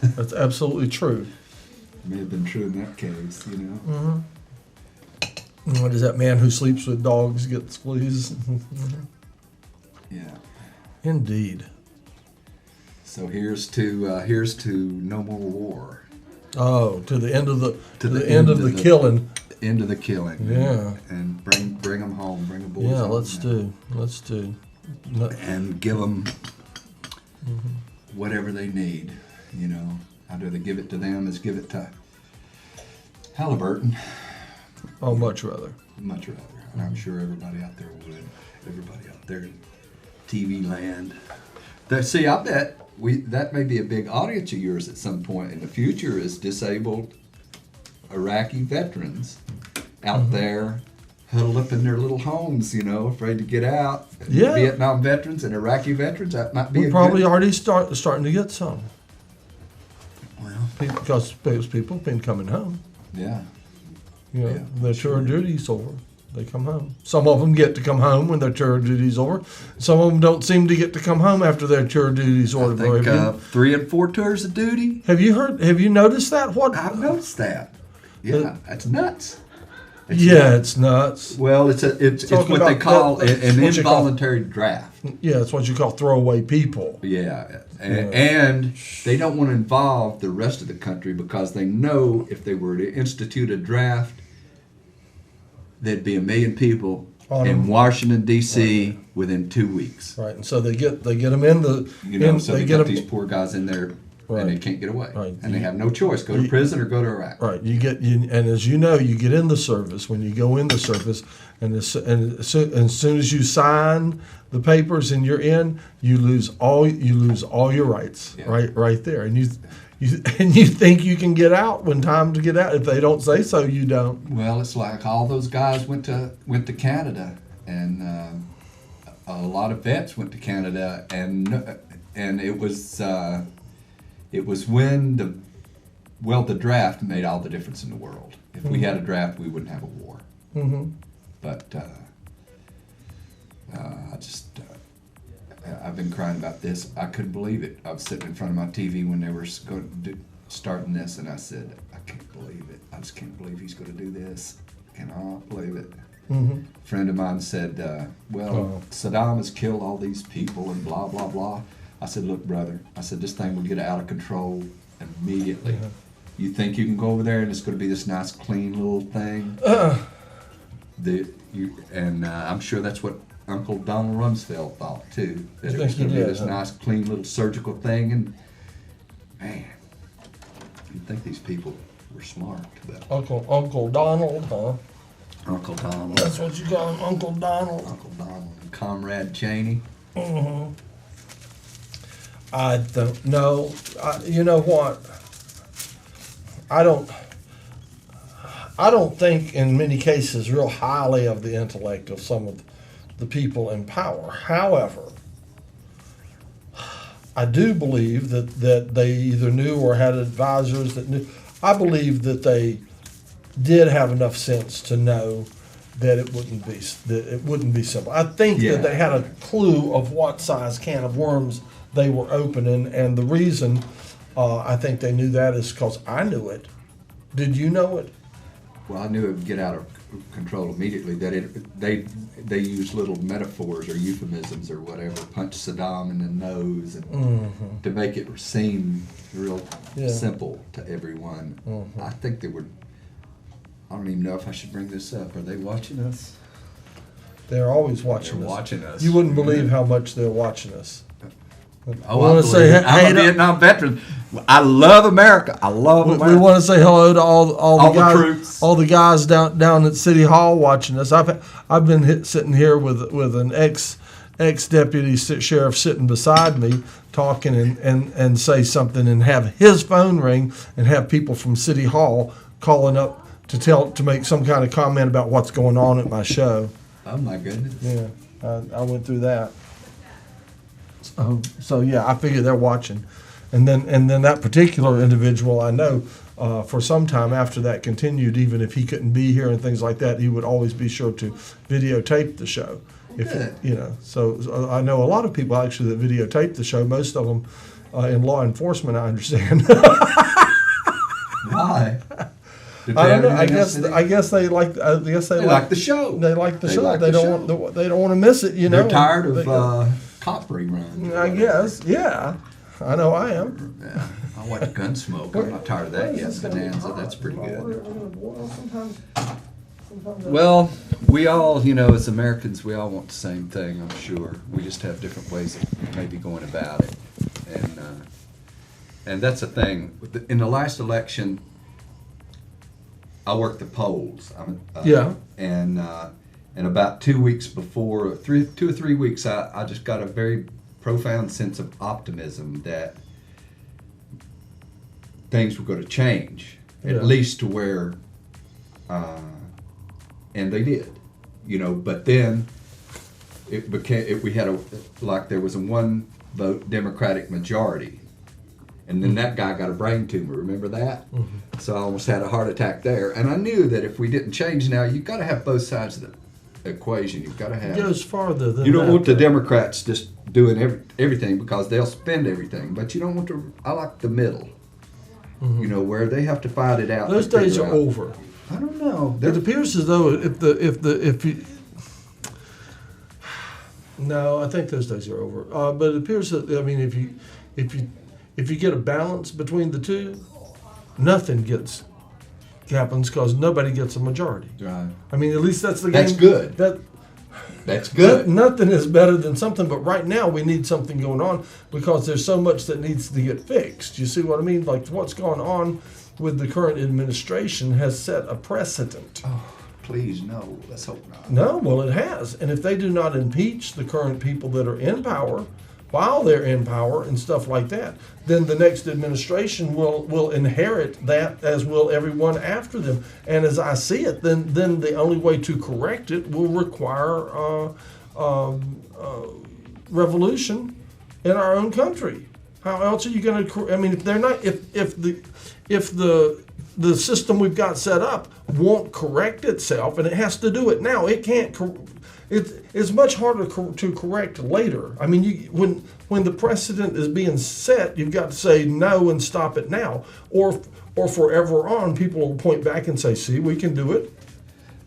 That's absolutely true. May have been true in that case, you know. Mm-hmm. What is that man who sleeps with dogs gets fleas? Yeah. Indeed. So here's to no more war. Oh, to the end of the End of the killing. End of the killing. Yeah. And bring them home. Bring the boys Yeah, home. let's do. No. And give them whatever they need. You know, I'd rather give it to them as give it to Halliburton. Oh, much rather. Much rather. And I'm sure everybody out there would. Everybody out there in TV land. See, I bet that may be a big audience of yours at some point in the future is disabled Iraqi veterans out there huddled up in their little homes, you know, afraid to get out. Yeah. Vietnam veterans and Iraqi veterans, that might be We're probably already starting to get some. Well, because people have been coming home. Yeah. You know, Yeah, their tour of duty's over. They come home. Some of them get to come home when their tour of duty's over. Some of them don't seem to get to come home after their tour of duty's over. I think 3 and 4 tours of duty. Have you noticed that? What? I've noticed that. Yeah, that's nuts. It's nuts. Well, it's what they call an involuntary draft. Yeah, it's what you call throwaway people. Yeah, and they don't want to involve the rest of the country because they know if they were to institute a draft, there'd be 1 million people in Washington D.C. within 2 weeks. Right, and so they get them in the so they get these poor guys in there. Right. And they can't get away, right. And they have no choice: go to prison or go to Iraq. Right. And as you know, you get in the service. When you go in the service, and as soon as you sign the papers and you're in, you lose all your rights. Yeah. Right there, and you think you can get out when time to get out. If they don't say so, you don't. Well, it's like all those guys went to Canada, and a lot of vets went to Canada, and it was. It was when the draft made all the difference in the world. If we had a draft, we wouldn't have a war. Mm-hmm. But I've been crying about this. I couldn't believe it. I was sitting in front of my TV when they were starting this, and I said, I can't believe it. I just can't believe he's going to do this. Cannot believe it. Mm-hmm. A friend of mine said, Saddam has killed all these people and blah, blah, blah. I said, look, brother, I said, this thing will get out of control immediately. Yeah. You think you can go over there and it's going to be this nice, clean little thing? I'm sure that's what Uncle Donald Rumsfeld thought, too. That it was going to be this nice, clean little surgical thing. And, man, you'd think these people were smart. But Uncle Donald, huh? Uncle Donald. That's what you call him, Uncle Donald. Uncle Donald and Comrade Cheney. Mm-hmm. I don't know. You know what? I don't think in many cases real highly of the intellect of some of the people in power. However, I do believe that they either knew or had advisors that knew. I believe that they did have enough sense to know that it wouldn't be simple. I think that they had a clue of what size can of worms they were opening, and the reason I think they knew that is because I knew it. Did you know it? Well, I knew it would get out of control immediately. That they use little metaphors or euphemisms or whatever, punch Saddam in the nose, and to make it seem real simple to everyone. Mm-hmm. I think they were. I don't even know if I should bring this up. Are they watching us? They're always watching us. They're watching us. You wouldn't believe how much they're watching us. Oh, I'm a Vietnam veteran. I love America. We want to say hello to all the guys, troops. All the guys down at City Hall watching us. I've been sitting here with an ex deputy sheriff sitting beside me talking and say something and have his phone ring and have people from City Hall calling up to make some kind of comment about what's going on at my show. Oh my goodness. Yeah, I went through that. So yeah, I figure they're watching, and then that particular individual I know for some time after that continued, even if he couldn't be here and things like that, he would always be sure to videotape the show. So I know a lot of people actually that videotape the show. Most of them, in law enforcement, I understand. Why? I don't know. I guess they like. I guess they like the show. They like the show. Like they the don't show. want. They don't want to miss it. You know. They're tired of cop reruns. I guess. Yeah. I know I am. Yeah. I watch Gunsmoke. I'm not tired of that yet. Bonanza. That's pretty good. Well, we all, as Americans, we all want the same thing, I'm sure. We just have different ways of maybe going about it. And that's the thing. In the last election, I worked the polls. Yeah. And about 2 weeks before, 2 or 3 weeks, I just got a very profound sense of optimism that things were going to change, at least to where, and they did, But then it became there was a 1 vote Democratic majority, and then that guy got a brain tumor. Remember that? Mm-hmm. So I almost had a heart attack there. And I knew that if we didn't change now, you've got to have both sides of the equation. You've got to have. It goes farther than you don't that, want the Democrats just doing everything because they'll spend everything, but you don't want to. I like the middle. Mm-hmm. Where they have to fight it out. Those days are over. I don't know. It appears as though no, I think those days are over. But it appears that if you get a balance between the two, nothing happens because nobody gets a majority. Right. I mean, at least that's the game. That's good. That's good. Nothing is better than something, but right now we need something going on because there's so much that needs to get fixed. You see what I mean? Like what's going on with the current administration has set a precedent. Oh, please, no. Let's hope not. No, well, it has. And if they do not impeach the current people that are in power while they're in power and stuff like that, then the next administration will inherit that, as will everyone after them. And as I see it, then the only way to correct it will require revolution in our own country. How else are you going to? I mean, if they're not, if the system we've got set up won't correct itself, and it has to do it now, it can't. It's much harder to correct later. I mean, when the precedent is being set, you've got to say no and stop it now, or forever on. People will point back and say, "See, we can do it."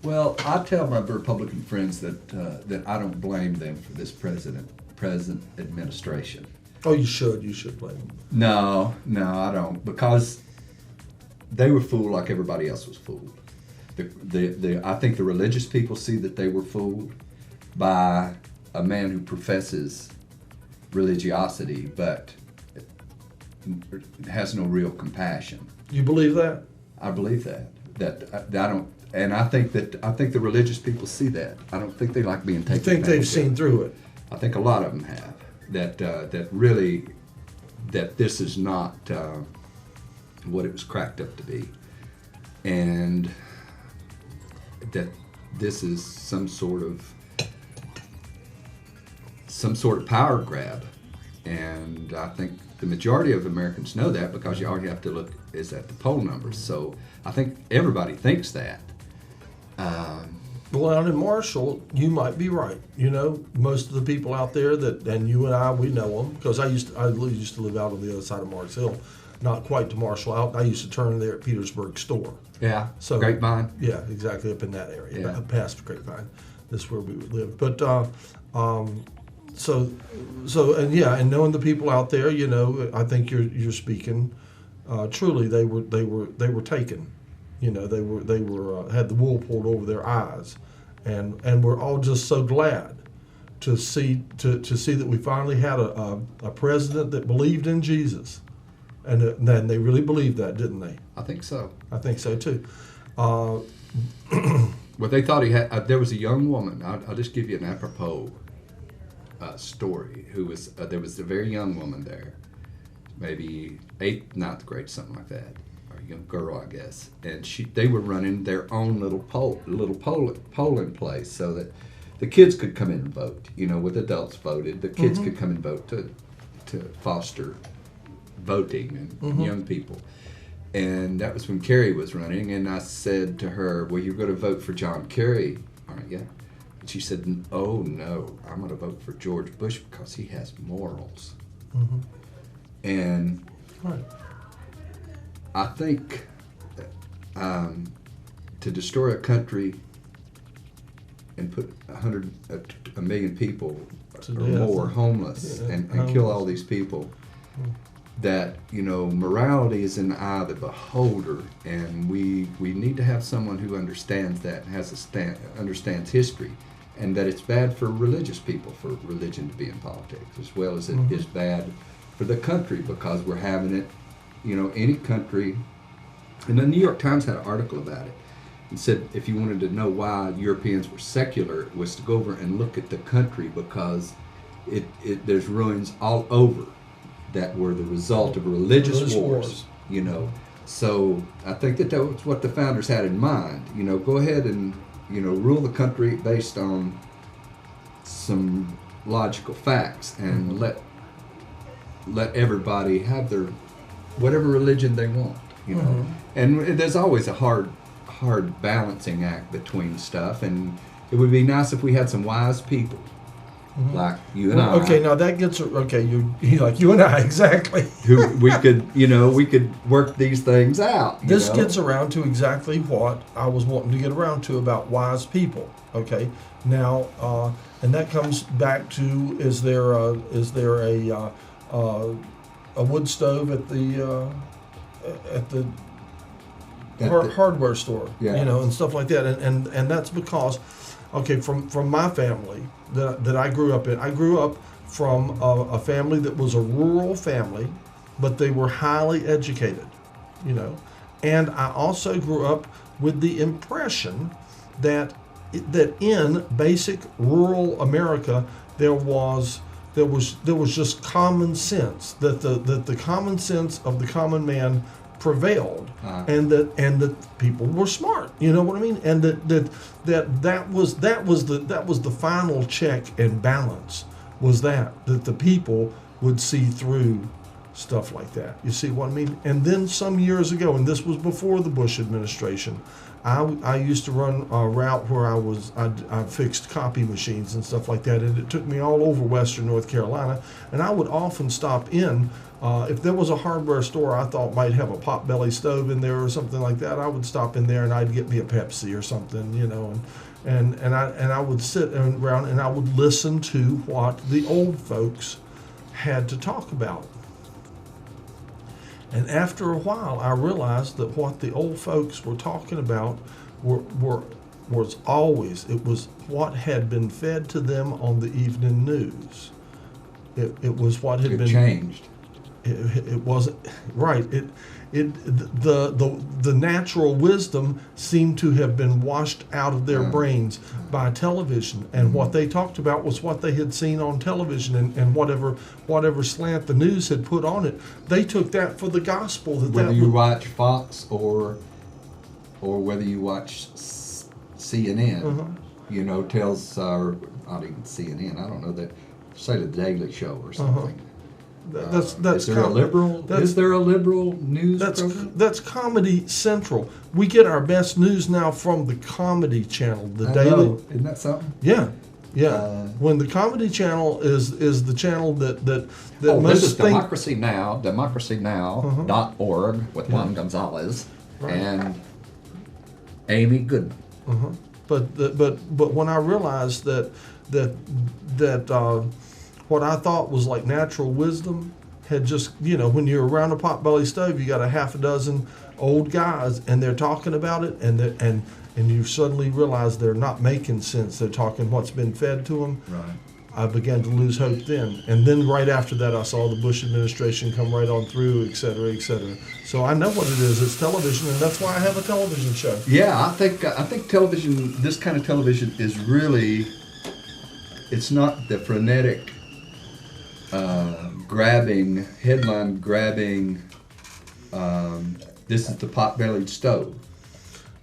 Well, I tell my Republican friends that I don't blame them for this present administration. Oh, you should blame them. No, I don't, because they were fooled like everybody else was fooled. I think the religious people see that they were fooled by a man who professes religiosity but has no real compassion. You believe that? I believe that. I don't, and I think the religious people see that. I don't think they like being taken. You think they've seen through it? I think a lot of them have. That really this is not what it was cracked up to be, and that this is some sort of power grab. And I think the majority of Americans know that, because you all you have to look is at the poll numbers. So I think everybody thinks that. Well, out in Marshall, you might be right. Most of the people out there and you and I, we know them, because I used to live out on the other side of Mars Hill, not quite to Marshall. I used to turn there at Petersburg Store. Yeah. So Grapevine. Yeah, exactly, up in that area, Yeah. Past Grapevine. That's where we would live. But and knowing the people out there, I think you're speaking truly. They were taken. They were had the wool pulled over their eyes, and we're all just so glad to see that we finally had a president that believed in Jesus, and then they really believed that, didn't they? I think so. I think so too. Well, they thought he had. There was a young woman. I'll just give you an apropos story. Who was there was a very young woman there, maybe 8th, 9th grade, something like that. Young girl, I guess, and they were running their own little polling place so that the kids could come in and vote. With adults voted, the kids could come and vote to foster voting and young people. And that was when Kerry was running, and I said to her, "Well, you're going to vote for John Kerry, aren't you?" And she said, "Oh no, I'm going to vote for George Bush because he has morals." Mm-hmm. And Right. I think to destroy a country and put a million people To or death. more homeless and kill all these people, that, you know, morality is in the eye of the beholder, and we need to have someone who understands that, understands history, and that it's bad for religious people for religion to be in politics, as well as it is bad for the country, because we're having it, you know, any country. And the New York Times had an article about it and said if you wanted to know why Europeans were secular, it was to go over and look at the country, because there's ruins all over that were the result of religious wars, you know. So I think that was what the founders had in mind. You know, go ahead and, you know, rule the country based on some logical facts, and let everybody have their whatever religion they want, you know. And there's always a hard balancing act between stuff, and it would be nice if we had some wise people. Like you and I. Okay, now that gets you like you and I exactly. Who we could work these things out. This gets around to exactly what I was wanting to get around to about wise people. Okay, now and that comes back to is there a wood stove at the hardware store, yeah, you know, and stuff like that, and that's because. Okay, from my family that I grew up in, I grew up from a family that was a rural family, but they were highly educated, you know. And I also grew up with the impression that in basic rural America there was just common sense, that the common sense of the common man prevailed, and that people were smart. You know what I mean? And that was the final check and balance, was that the people would see through stuff like that. You see what I mean? And then some years ago, and this was before the Bush administration, I used to run a route where I fixed copy machines and stuff like that, and it took me all over Western North Carolina, and I would often stop in. If there was a hardware store I thought might have a potbelly stove in there or something like that, I would stop in there and I'd get me a Pepsi or something, you know, and I would sit around and I would listen to what the old folks had to talk about. And after a while, I realized that what the old folks were talking about was always what had been fed to them on the evening news. It was what had been changed. It wasn't right. The natural wisdom seemed to have been washed out of their brains by television, and what they talked about was what they had seen on television, and whatever slant the news had put on it, they took that for the gospel. Whether you watch Fox or whether you watch CNN, you know, tells not even CNN. I don't know, that say the Daily Show or something. That's is there a liberal news program? That's Comedy Central. We get our best news now from the Comedy Channel, the Daily. Isn't that something? Yeah. When the Comedy Channel is the channel that most this is Democracy Now, democracynow.org with Juan Gonzalez and Amy Goodman. But when I realized that what I thought was like natural wisdom had just, you know, when you're around a potbelly stove, you got a half a dozen old guys and they're talking about it, and you suddenly realize they're not making sense. They're talking what's been fed to them. Right. I began to lose hope then. And then right after that, I saw the Bush administration come right on through, et cetera, et cetera. So I know what it is. It's television, and that's why I have a television show. Yeah, I think television, this kind of television is really, it's not the frenetic headline grabbing, this is the pot-bellied stove.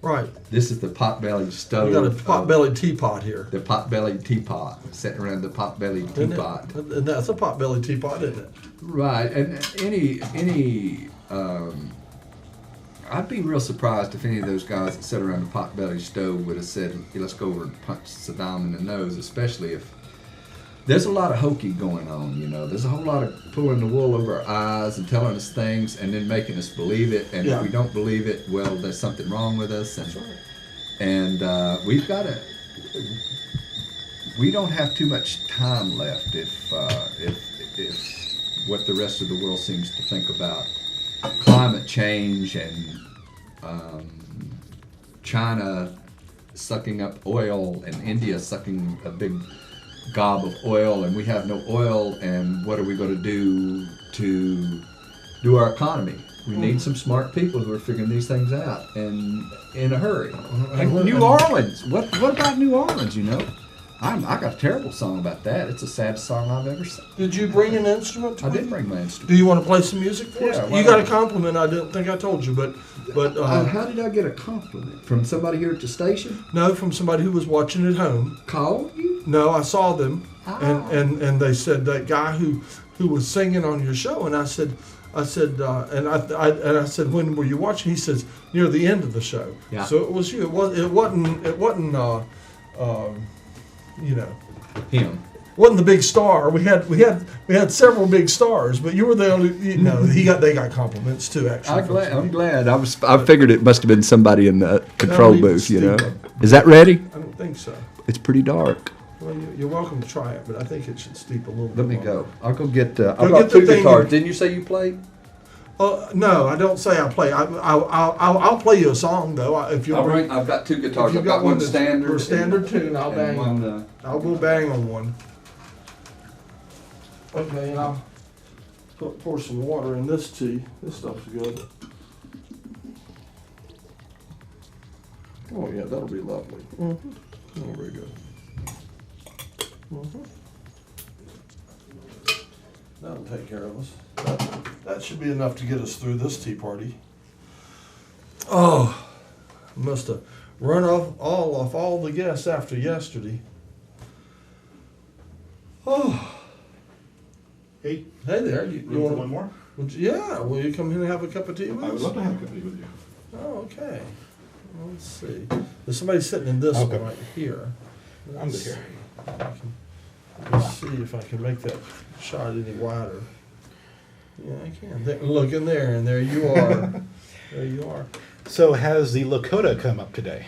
Right. This is the pot-bellied stove. We got a pot-bellied teapot here. The pot-bellied teapot, sitting around the pot-bellied teapot. And that's a pot-bellied teapot, isn't it? Right. And I'd be real surprised if any of those guys that sat around the pot-bellied stove would have said, hey, let's go over and punch Saddam in the nose, especially if there's a lot of hokey going on, you know. There's a whole lot of pulling the wool over our eyes and telling us things and then making us believe it. And if we don't believe it, well, there's something wrong with us. And, we've got to. We don't have too much time left if what the rest of the world seems to think about climate change and China sucking up oil and India sucking a big gob of oil, and we have no oil, and what are we going to do our economy? We need some smart people who are figuring these things out and in a hurry. Like New Orleans. What about New Orleans, you know? I got a terrible song about that. It's the saddest song I've ever seen. Did you bring an instrument? I did bring my instrument. Do you want to play some music for us? Yeah, you got a compliment. I didn't think I told you, but how did I get a compliment from somebody here at the station? No, from somebody who was watching at home. Called you? No, I saw them, and they said that guy who was singing on your show, and I said, I said, when were you watching? He says near the end of the show. Yeah. So it was you. It wasn't. You know, him. Wasn't the big star. We had several big stars, but you were the only. You know, they got compliments too. Actually, I'm glad. I figured it must have been somebody in the control booth. You know, is that ready? I don't think so. It's pretty dark. Well, you're welcome to try it, but I think it should steep a little bit. Let me longer. go. I'll go get. I've got two guitars. Didn't you say you played? No, I don't say I play. I'll play you a song though. If you I've got two guitars. I've got one standard. For standard tune, I'll bang one. I'll go bang on one. Okay, and I'll pour some water in this tea. This stuff's good. Oh yeah, that'll be lovely. Mm-hmm. Oh, very good. Mm-hmm. That'll take care of us. That should be enough to get us through this tea party. Oh, must have run off all the guests after yesterday. Oh. Hey there. You want one more? Yeah. Will you come in and have a cup of tea with us? I would love to have a cup of tea with you. Oh, okay. Let's see. There's somebody sitting in this one right here. I'm good here. Let's see if I can make that shot any wider. Yeah, I can. Look in there, and there you are. There you are. So has the Lakota come up today?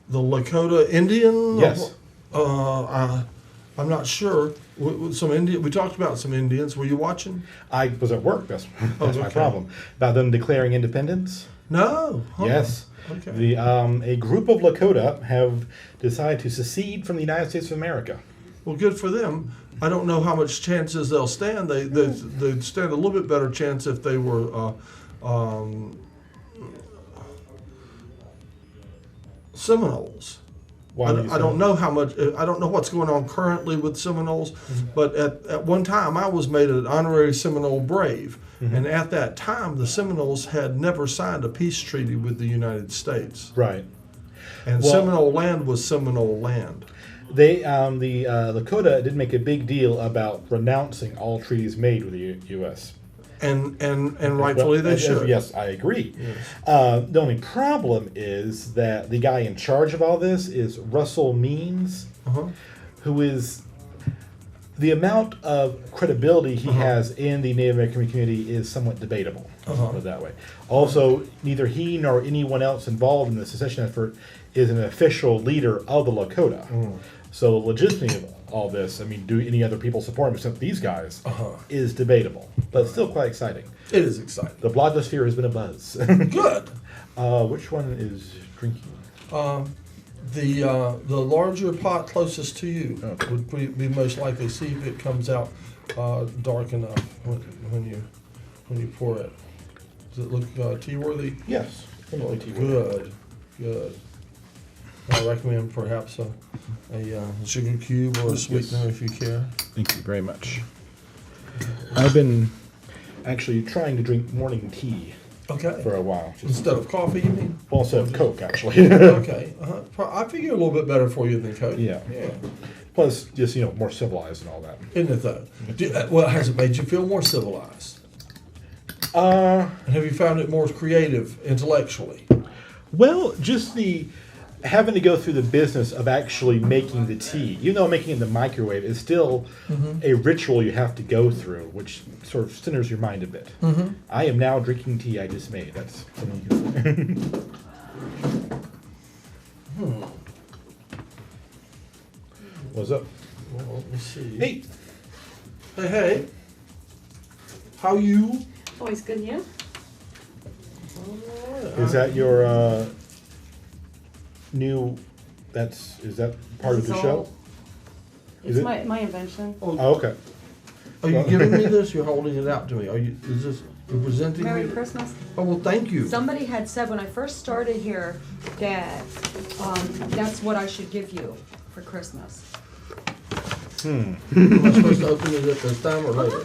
The Lakota Indian? Yes. I'm not sure. We talked about some Indians. Were you watching? I was at work. That's my okay. problem. About them declaring independence? No. Huh. Yes. Okay. A group of Lakota have decided to secede from the United States of America. Well, good for them. I don't know how much chances they'll stand. They'd stand a little bit better chance if they were Seminoles. Why I don't know how much. I don't know what's going on currently with Seminoles, but at one time I was made an honorary Seminole Brave, and at that time the Seminoles had never signed a peace treaty with the United States. Right. And Seminole land was Seminole land. The Lakota did make a big deal about renouncing all treaties made with the U.S. And rightfully they should. Yes, I agree. Yes. The only problem is that the guy in charge of all this is Russell Means, who is the amount of credibility he has in the Native American community is somewhat debatable. Put it that way. Also, neither he nor anyone else involved in the secession effort is an official leader of the Lakota. So the legitimacy of all this, I mean, do any other people support him except these guys, is debatable. But it's still quite exciting. It is exciting. The blogosphere has been a buzz. Good. Which one is drinking? The larger pot closest to you would be most likely. See if it comes out dark enough when you pour it. Does it look tea worthy? Yes, definitely tea worthy. Good. I recommend perhaps a sugar cube or a sweetener if you care. Thank you very much. I've been actually trying to drink morning tea for a while. Instead of coffee, you mean? Well, instead of Coke, actually. Okay. I figure a little bit better for you than Coke. Yeah. Plus, just, more civilized and all that. Isn't it, though? Well, has it made you feel more civilized? And have you found it more creative intellectually? Well, just the having to go through the business of actually making the tea, even though making it in the microwave is still a ritual you have to go through, which sort of centers your mind a bit. I am now drinking tea I just made. That's something you can What's up? Well, let me see. Hey, Hey. How you? Always good, yeah? is that your new? Is that part of the show? Is It's it? my invention. Oh, okay. Are you giving me this? You're holding it out to me. Is this you're presenting Merry me? Christmas. Oh, well, thank you. Somebody had said when I first started here that that's what I should give you for Christmas. Am I supposed to open it at this time or later?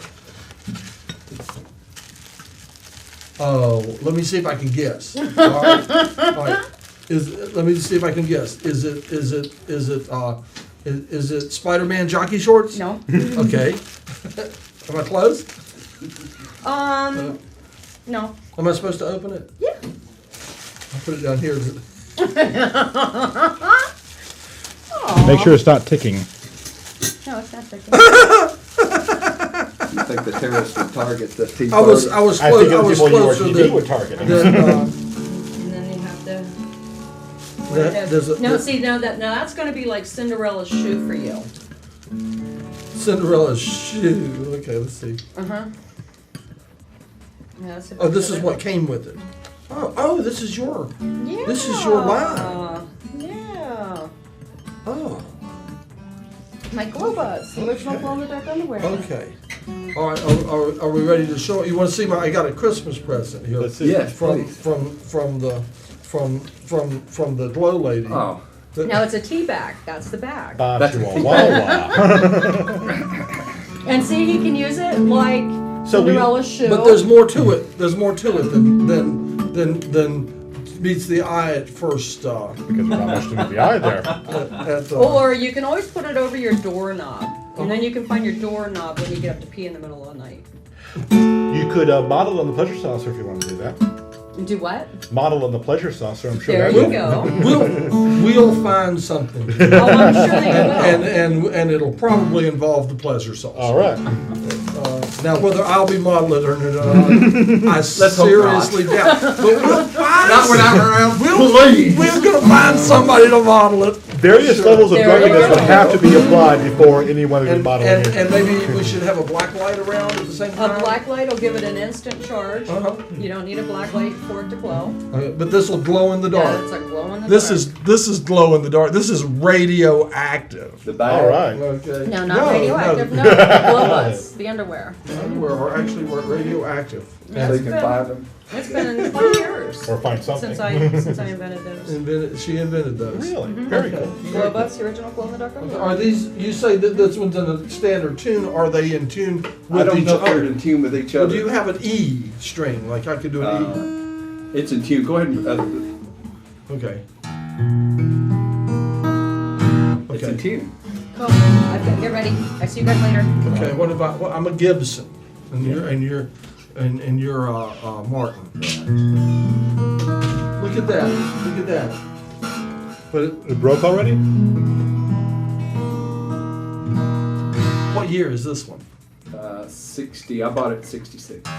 Oh, let me see if I can guess. All right. All right. Let me see if I can guess. Is it Spider-Man jockey shorts? No. Okay. Am I close? No. Am I supposed to open it? Yeah. I'll put it down here. Make sure it's not ticking. No, it's not sticking. You think the terrorists would target the tea I was I think close. it I was was people you were closer TV would target. And then you have to. No, see, no, that's going to be like Cinderella's shoe for you. Cinderella's shoe. Okay, let's see. Yeah, that's Oh, this is what came with it. Oh, this is your. Yeah. This is your line. Yeah. Oh, My glow buds, the original glow in the dark underwear. okay. All right, are we ready to show it? You want to see I got a Christmas present here. Let's see. Yes, From please. from the glow lady. Oh, Now it's a tea bag. That's the bag. That's Wawa. And see, you can use it like So we- Cinderella's shoe. But there's more to it. There's more to it than meets the eye at first. Because there's not much to meet the eye there. Or you can always put it over your doorknob. And then you can find your doorknob when you get up to pee in the middle of the night. You could model on the pleasure saucer if you want to do that. Do what? Model on the pleasure saucer. I'm sure There that you will. go. We'll find something, Oh, I'm sure that you will. and it'll probably involve the pleasure sauce. All right. Now, whether I'll be modeling it or not, I hope seriously doubt. But we'll find not when I'm around. We're gonna find somebody to model it. Various levels of There you druggedness would go. have to be applied before anyone would be And, modeling it. and maybe we should have a black light around at the same time. A black light will give it an instant charge. Uh-huh. You don't need a black light for it to glow. But this will glow in the Yeah, dark. it's like glow in the This dark. is glow in the dark. This is radioactive. The bag. All right. Okay. No, not radioactive. No, the glow buds, the underwear. We're actually radioactive. So you can buy them. It's been 20 years Or find something. since I invented those. She invented those. Really? Very cool. Glow buds, the original glow in the dark underwear. Are these? You say that this one's in a standard tune. Are they in tune with I don't each know if they're other? in tune with each Or other. do you have an E string? Like I could do an It's in tune. Go ahead and. E. Okay. It's in tune. Cool. I've got, get ready. I see you guys later. Okay. What about? Well, I'm a Gibson, and you're Martin. Look at that. Look at that. But It broke already? what year is this one? 60. I bought it 66.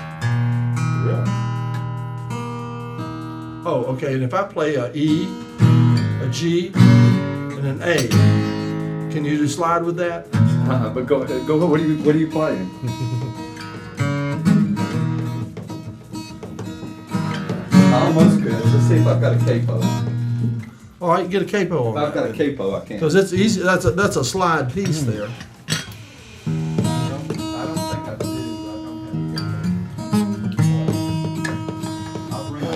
Really? Oh, okay. And if I play a E, a G, and an A, can you do slide with that? But go ahead. Go. What are you playing? Almost good. Let's see if I've got a capo. All right, get a capo on If I've got a that. capo, I can't. Because it's easy. That's a slide piece there. I don't think I do. I don't have I'll bring it.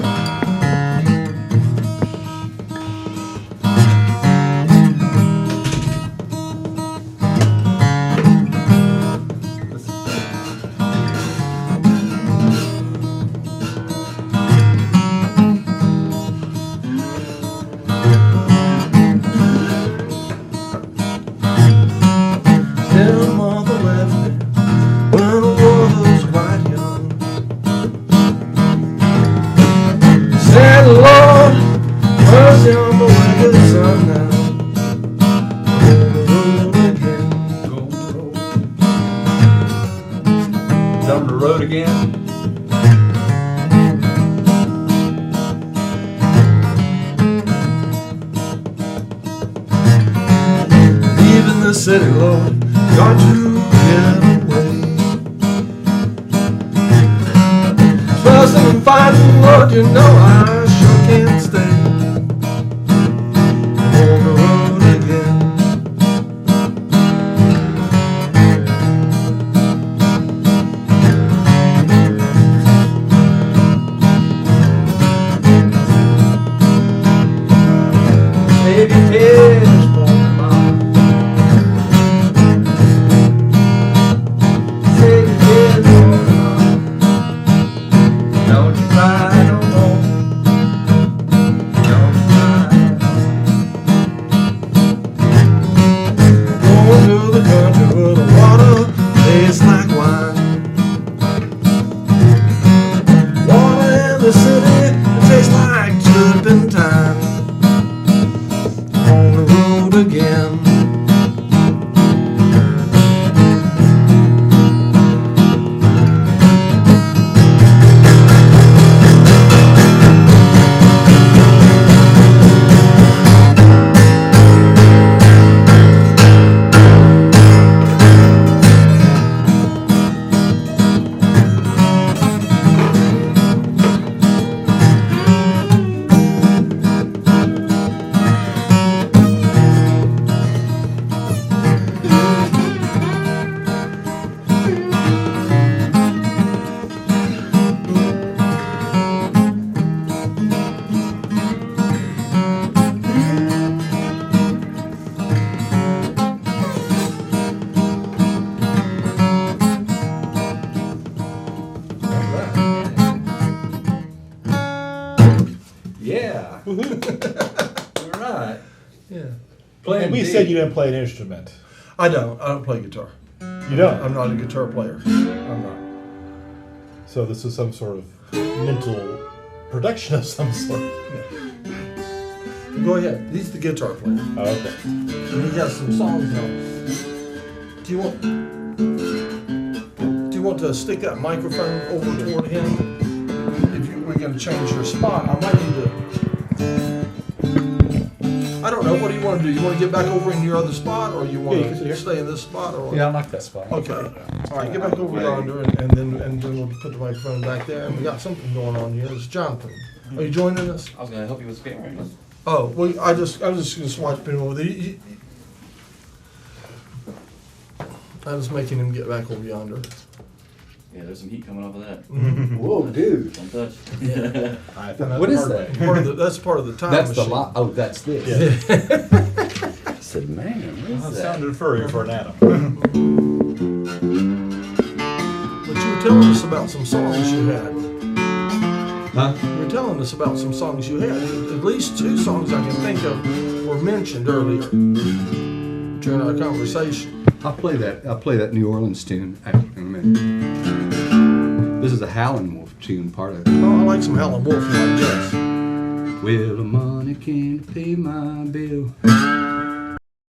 city, Lord, got to get away. Trusting and fighting, Lord, you know I sure can't stay on the road again. Save your tears for me, Mama. Save your tears for me, Mama. Don't you cry no more. Don't you cry. Going to the country where the water tastes like wine. Water in the city tastes like turpentine. On the road again. Yeah. All right. Yeah. Playing And we D. said you didn't play an instrument. I don't play guitar. You don't. I'm not a guitar player. I'm not. So this is some sort of mental production of some sort. Go ahead. He's the guitar player. Oh, okay. And he got some songs now. Do you want to stick that microphone over toward him? If we're going to change your spot, I might need to. I don't know. What do you want to do? You want to get back over in your other spot, or you want Yeah, you can sit to here. stay in this spot, or what? Yeah, I like that spot. Okay. All right. Get back over yonder, and then we'll put the microphone back there. And we got something going on here. It's Jonathan. Are you joining us? I was gonna help you with scaring. Oh, well, I was just gonna swatch him over there. I was making him get back over yonder. Yeah, there's some heat coming off of that. Whoa, dude. Don't touch. I found out What the is hard that? way. That's part of the time That's the machine. lot. Oh, that's this. Yeah. I said, man, what Well, is it that? sounded furry for an atom. But you were telling us about some songs you had. Huh? You were telling us about some songs you had. At least 2 songs I can think of were mentioned earlier during our conversation. I'll play that New Orleans tune in a minute. This is a Howlin' Wolf tune, part of it. Oh, I like some Howlin' Wolf, I guess. Well, the money can't pay my bill.